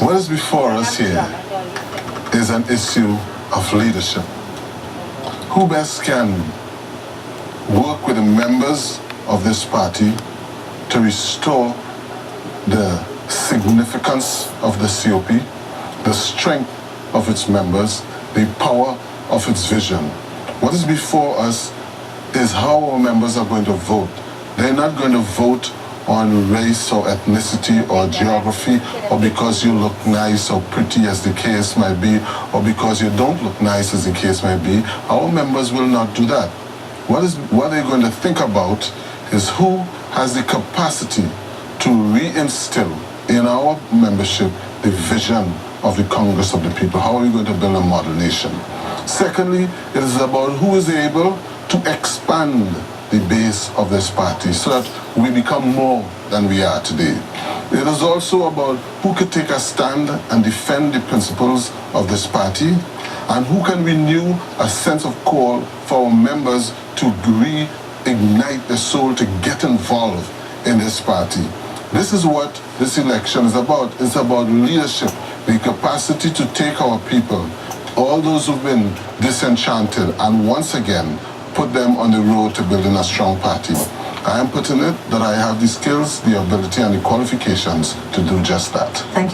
What is before us here is an issue of leadership. Who best can work with the members of this party to restore the significance of the COP, the strength of its members, the power of its vision? What is before us is how our members are going to vote. They're not going to vote on race or ethnicity or geography, or because you look nice or pretty as the case might be, or because you don't look nice as the case might be. Our members will not do that. What they're going to think about is who has the capacity to reinstill in our membership the vision of the Congress of the People. How are we going to build a model nation? Secondly, it is about who is able to expand the base of this party so that we become more than we are today. It is also about who can take a stand and defend the principles of this party, and who can renew a sense of call for our members to reignite the soul to get involved in this party. This is what this election is about. It's about leadership, the capacity to take our people, all those who've been disenchanted, and once again put them on the road to building a strong party. I am putting it that I have the skills, the ability, and the qualifications to do just that. Thank you.